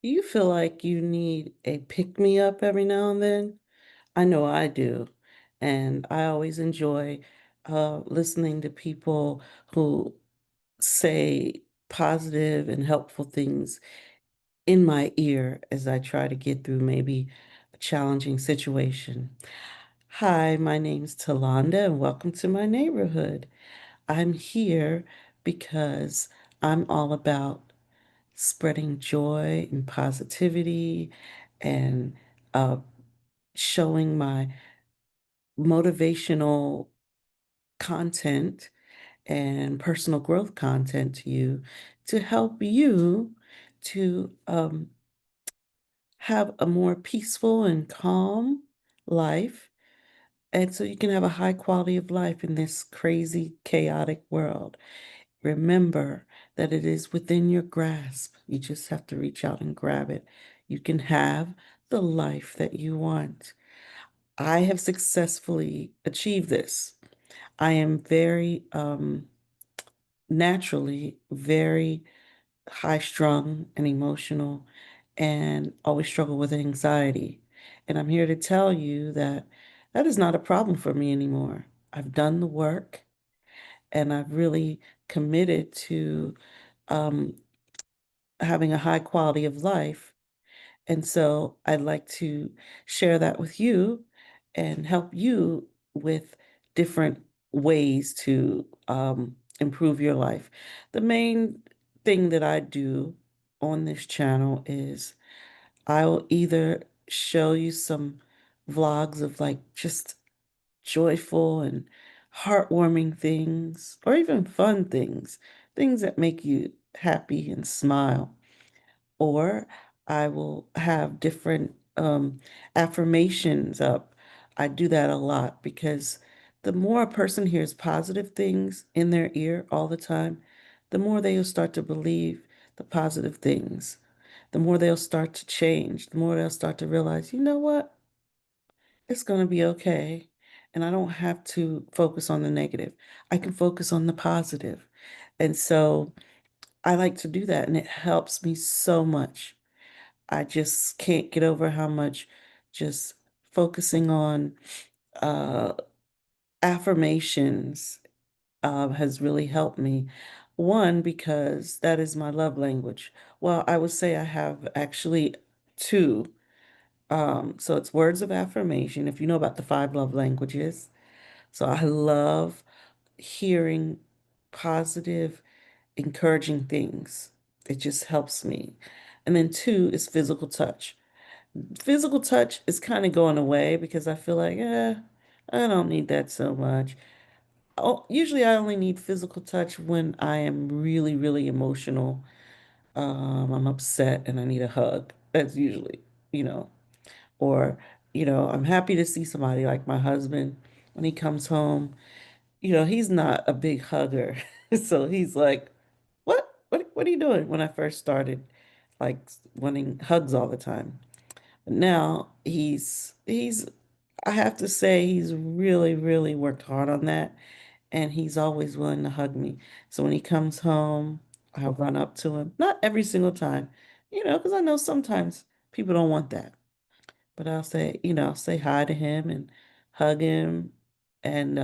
Do you feel like you need a pick me up every now and then? I know I do. And I always enjoy listening to people who say positive and helpful things in my ear as I try to get through maybe a challenging situation. Hi, my name's Talonda, and welcome to my neighborhood. I'm here because I'm all about spreading joy and positivity and uh, showing my motivational content and personal growth content to you to help you to have a more peaceful and calm life. And so you can have a high quality of life in this crazy, chaotic world. Remember that it is within your grasp. You just have to reach out and grab it. You can have the life that you want. I have successfully achieved this. I am very naturally very high strung and emotional and always struggle with anxiety. And I'm here to tell you that that is not a problem for me anymore. I've done the work and I've really committed to um, having a high quality of life. And so I'd like to share that with you and help you with different ways to improve your life. The main thing that I do on this channel is I will either show you some vlogs of like just joyful and heartwarming things, or even fun things, things that make you happy and smile. Or I will have different affirmations up. I do that a lot because the more a person hears positive things in their ear all the time, the more they'll start to believe the positive things. The more they'll start to change, the more they'll start to realize, you know what? It's going to be okay. And I don't have to focus on the negative. I can focus on the positive. And so I like to do that, and it helps me so much. I just can't get over how much just focusing on uh, affirmations has really helped me. One, because that is my love language. Well, I would say I have actually two. So it's words of affirmation, if you know about the five love languages. So I love hearing positive, encouraging things. It just helps me. And then two is physical touch. Physical touch is kind of going away because I feel like, I don't need that so much. Oh, usually I only need physical touch when I am really, really emotional. I'm upset and I need a hug. That's usually, you know, or, I'm happy to see somebody like my husband when he comes home. He's not a big hugger. So he's like, what are you doing? When I first started like wanting hugs all the time. Now he's I have to say he's really, really worked hard on that, and he's always willing to hug me. So when he comes home, I'll run up to him. Not every single time, because I know sometimes people don't want that. But I'll say, I'll say hi to him and hug him. And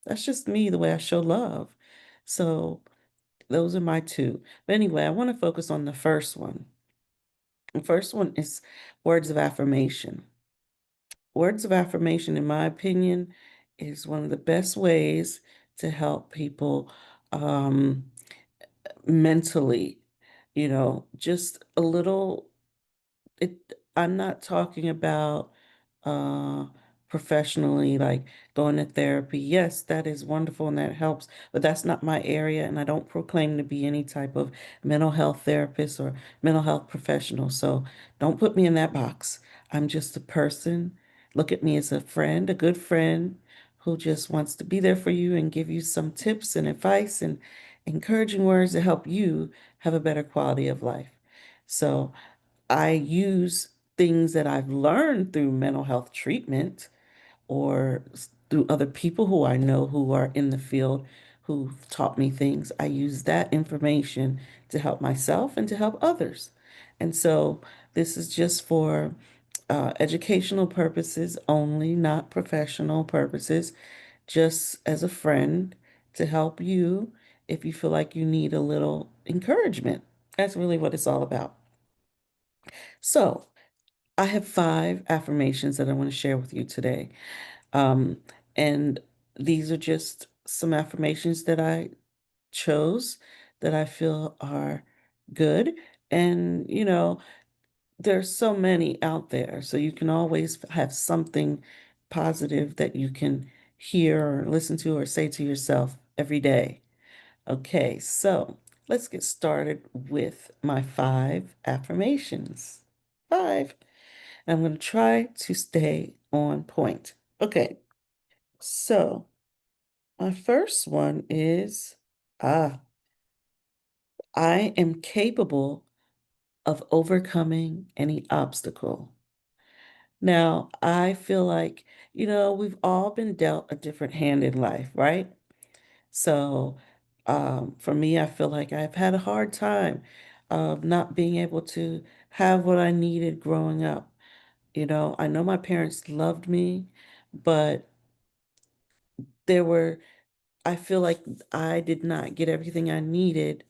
that's just me, the way I show love. So those are my two. But anyway, I want to focus on the first one. The first one is words of affirmation. Words of affirmation, in my opinion, is one of the best ways to help people um, mentally, just a little I'm not talking about uh professionally, like going to therapy. Yes, that is wonderful and that helps, but that's not my area, and I don't proclaim to be any type of mental health therapist or mental health professional. So don't put me in that box. I'm just a person. Look at me as a friend, a good friend who just wants to be there for you and give you some tips and advice and encouraging words to help you have a better quality of life. So I use things that I've learned through mental health treatment or through other people who I know who are in the field who've taught me things. I use that information to help myself and to help others. And so this is just for educational purposes only, not professional purposes, just as a friend to help you if you feel like you need a little encouragement. That's really what it's all about. So, I have 5 affirmations that I want to share with you today. Um, and these are just some affirmations that I chose that I feel are good. And, there's so many out there, so you can always have something positive that you can hear or listen to or say to yourself every day. Okay, so let's get started with my 5 affirmations. 5. I'm going to try to stay on point. Okay, so my first one is ah, I am capable of overcoming any obstacle. Now, I feel like, we've all been dealt a different hand in life, right? So, for me, I feel like I've had a hard time of not being able to have what I needed growing up. I know my parents loved me, but there were, I feel like I did not get everything I needed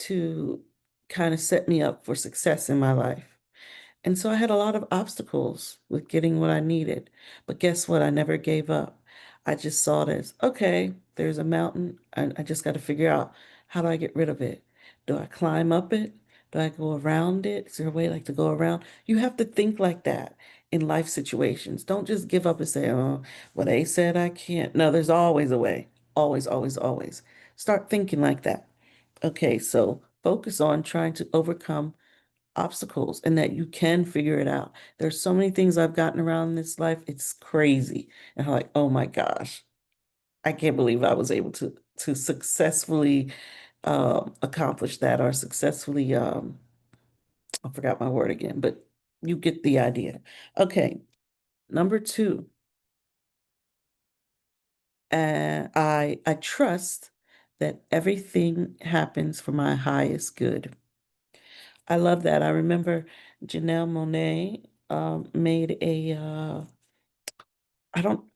to kind of set me up for success in my life. And so I had a lot of obstacles with getting what I needed. But guess what? I never gave up. I just saw it as, okay, there's a mountain, and I just got to figure out, how do I get rid of it? Do I climb up it? Do I go around it? Is there a way like to go around? You have to think like that in life situations. Don't just give up and say, oh, well, they said I can't. No, there's always a way. Always, always, always. Start thinking like that. Okay, so focus on trying to overcome obstacles and that you can figure it out. There's so many things I've gotten around in this life. It's crazy. And I'm like, oh my gosh, I can't believe I was able to successfully accomplish that or successfully I forgot my word again, but you get the idea. Okay, number 2, I trust that everything happens for my highest good. I love that. I remember Janelle Monáe made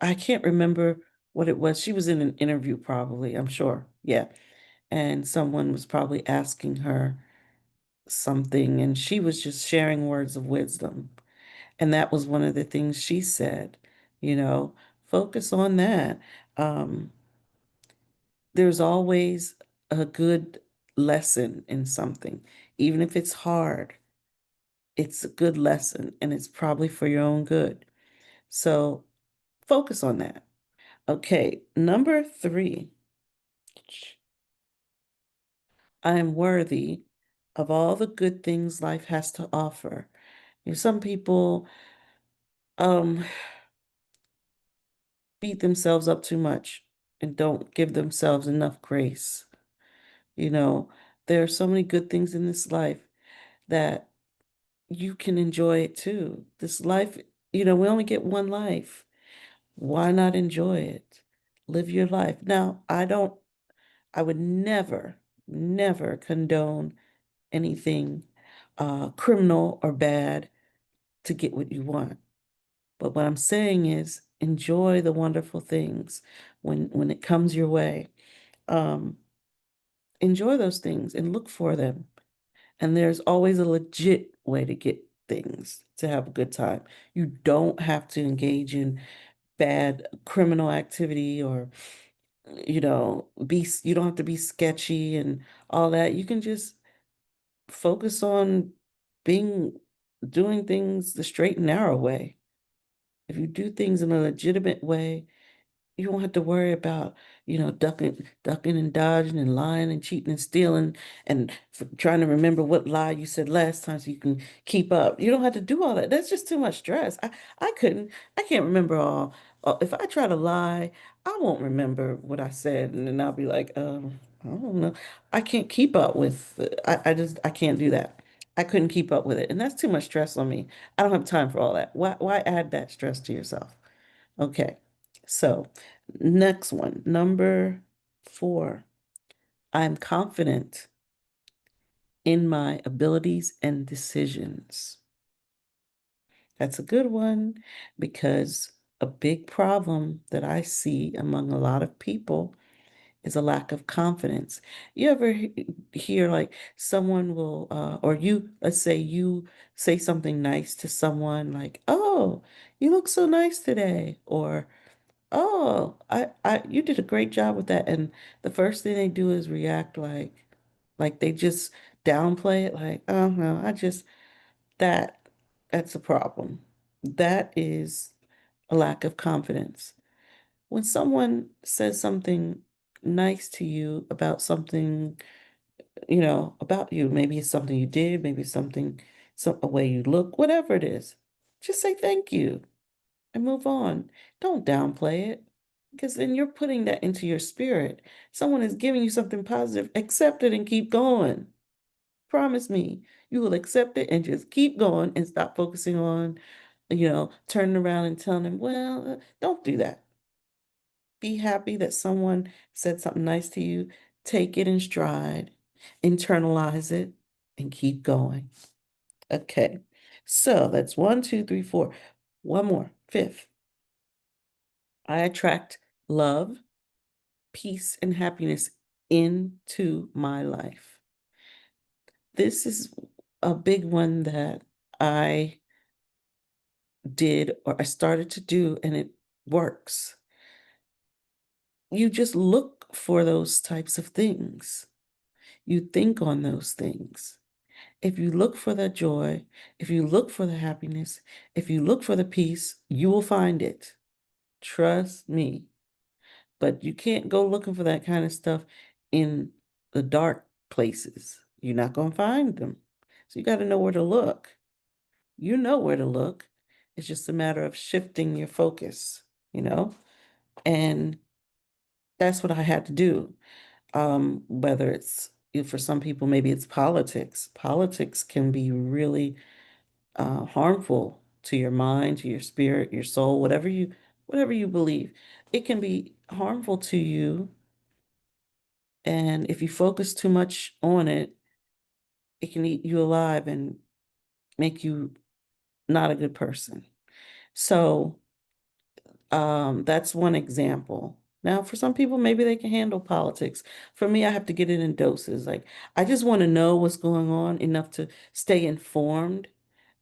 I can't remember what it was. She was in an interview probably, I'm sure. Yeah. And someone was probably asking her something, and she was just sharing words of wisdom. And that was one of the things she said, you know, focus on that. Um, there's always a good lesson in something, even if it's hard. It's a good lesson and it's probably for your own good. So focus on that. Okay, number 3, I am worthy of all the good things life has to offer. Some people um, beat themselves up too much and don't give themselves enough grace. You know, there are so many good things in this life that you can enjoy it too. This life, we only get one life. Why not enjoy it? Live your life. Now, I would never, never condone anything criminal or bad to get what you want. But what I'm saying is enjoy the wonderful things when it comes your way. Um, enjoy those things and look for them. And there's always a legit way to get things to have a good time. You don't have to engage in bad criminal activity or you don't have to be sketchy and all that. You can just focus on being doing things the straight and narrow way. If you do things in a legitimate way, you won't have to worry about, ducking and dodging and lying and cheating and stealing and trying to remember what lie you said last time so you can keep up. You don't have to do all that. That's just too much stress. I can't remember all. If I try to lie, I won't remember what I said, and then I'll be like, I don't know. I can't keep up with. I can't do that. I couldn't keep up with it, and that's too much stress on me. I don't have time for all that. Why add that stress to yourself? Okay. So, next one, number 4, I'm confident in my abilities and decisions. That's a good one because a big problem that I see among a lot of people is a lack of confidence. You ever hear like someone will, or you, let's say you say something nice to someone like, "Oh, you look so nice today," or "Oh, you did a great job with that." And the first thing they do is react like they just downplay it, like, "Oh no, that, that's a problem." That is a lack of confidence. When someone says something nice to you about something, about you, maybe it's something you did, maybe it's something, a way you look, whatever it is, just say thank you and move on. Don't downplay it because then you're putting that into your spirit. Someone is giving you something positive, accept it and keep going. Promise me you will accept it and just keep going and stop focusing on, turning around and telling them, well, don't do that. Be happy that someone said something nice to you. Take it in stride, internalize it, and keep going. Okay. So that's 1, 2, 3, 4. One more. Fifth, I attract love, peace, and happiness into my life. This is a big one that I did or I started to do, and it works. You just look for those types of things. You think on those things. If you look for the joy, if you look for the happiness, if you look for the peace, you will find it. Trust me. But you can't go looking for that kind of stuff in the dark places. You're not going to find them. So you got to know where to look. You know where to look. It's just a matter of shifting your focus, you know? And that's what I had to do. Whether it's, for some people, maybe it's politics. Politics can be really harmful to your mind, to your spirit, your soul, whatever you believe. It can be harmful to you, and if you focus too much on it, it can eat you alive and make you not a good person. So that's one example. Now, for some people, maybe they can handle politics. For me, I have to get it in doses. Like, I just want to know what's going on enough to stay informed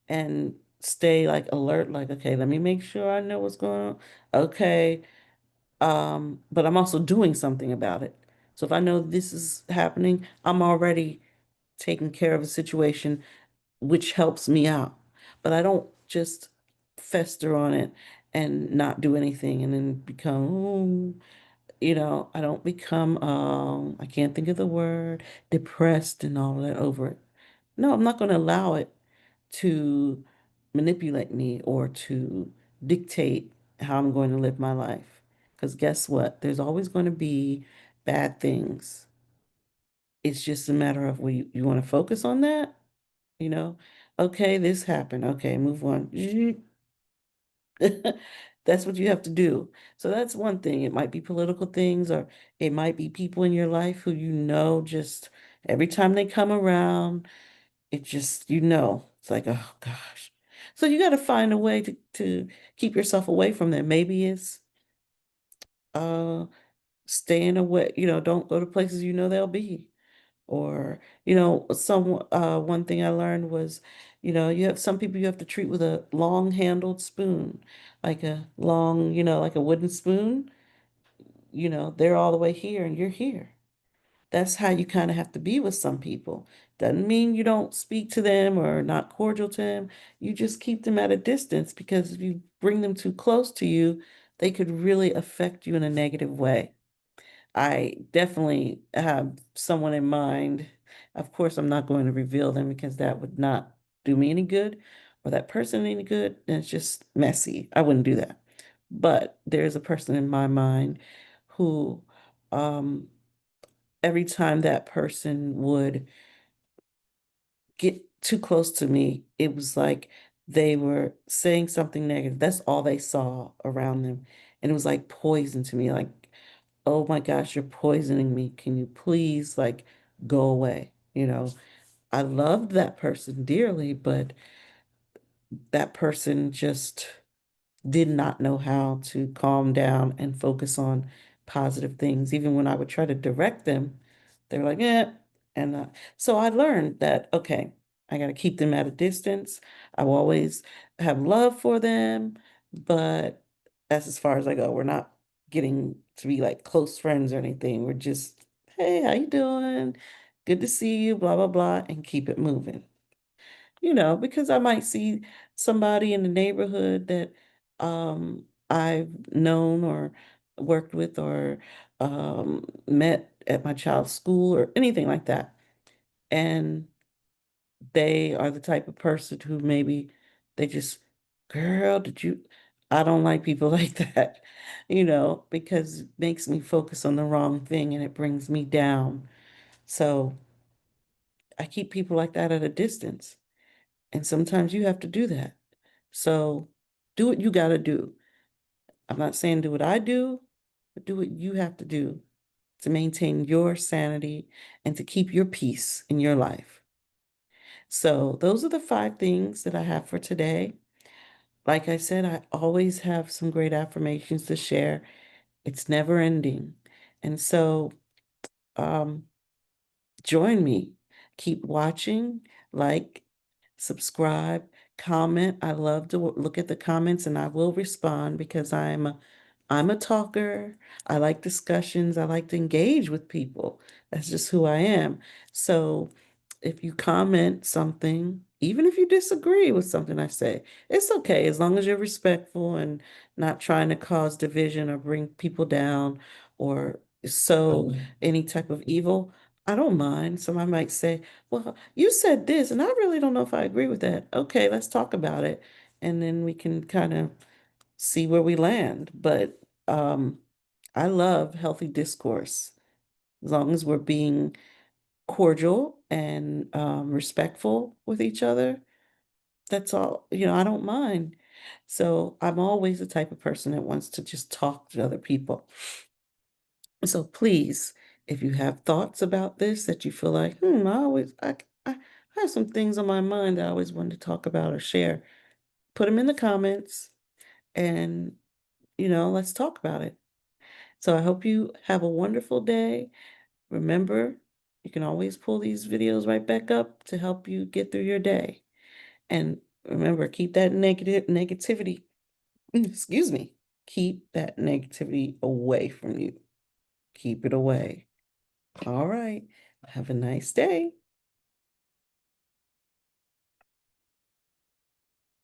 and stay like alert, like, okay, let me make sure I know what's going on. Okay. But I'm also doing something about it. So if I know this is happening, I'm already taking care of the situation, which helps me out. But I don't just fester on it and not do anything and then become, I don't become, I can't think of the word, depressed and all that over it. No, I'm not going to allow it to manipulate me or to dictate how I'm going to live my life. Because guess what? There's always going to be bad things. It's just a matter of you want to focus on that, you know? Okay, this happened. Okay, move on. That's what you have to do. So that's one thing. It might be political things, or it might be people in your life who just every time they come around, it just, it's like, oh gosh. So you got to find a way to keep yourself away from them. Maybe it's uh staying away, don't go to places they'll be. Or, one thing I learned was, you have some people you have to treat with a long handled spoon, like a long, like a wooden spoon, they're all the way here and you're here. That's how you kind of have to be with some people. Doesn't mean you don't speak to them or not cordial to them. You just keep them at a distance because if you bring them too close to you, they could really affect you in a negative way. I definitely have someone in mind. Of course, I'm not going to reveal them because that would not do me any good or that person any good. And it's just messy. I wouldn't do that. But there's a person in my mind who, um, every time that person would get too close to me, it was like they were saying something negative. That's all they saw around them. And it was like poison to me. Like, oh my gosh, you're poisoning me. Can you please like go away? I loved that person dearly, but that person just did not know how to calm down and focus on positive things. Even when I would try to direct them, they were like, eh. And so I learned that, okay, I got to keep them at a distance. I will always have love for them, but that's as far as I go. We're not getting to be like close friends or anything. We're just, hey, how you doing? Good to see you, blah, blah, blah, and keep it moving. Because I might see somebody in the neighborhood that I've known or worked with or met at my child's school or anything like that. And they are the type of person who maybe they just, girl, I don't like people like that, because it makes me focus on the wrong thing and it brings me down. So I keep people like that at a distance. And sometimes you have to do that. So do what you got to do. I'm not saying do what I do, but do what you have to do to maintain your sanity and to keep your peace in your life. So those are the 5 things that I have for today. Like I said, I always have some great affirmations to share. It's never ending. And so, um, join me. Keep watching, like, subscribe, comment. I love to look at the comments and I will respond because I'm a talker. I like discussions. I like to engage with people. That's just who I am. So if you comment something, even if you disagree with something I say, it's okay as long as you're respectful and not trying to cause division or bring people down or sow any type of evil. I don't mind. Somebody might say, well, you said this, and I really don't know if I agree with that. Okay, let's talk about it. And then we can kind of see where we land. But I love healthy discourse as long as we're being cordial and respectful with each other. That's all, I don't mind. So I'm always the type of person that wants to just talk to other people. So please, if you have thoughts about this that you feel like, I have some things on my mind that I always wanted to talk about or share, put them in the comments and, let's talk about it. So I hope you have a wonderful day. Remember, you can always pull these videos right back up to help you get through your day. And remember, keep that negativity, excuse me, keep that negativity away from you. Keep it away. All right. Have a nice day.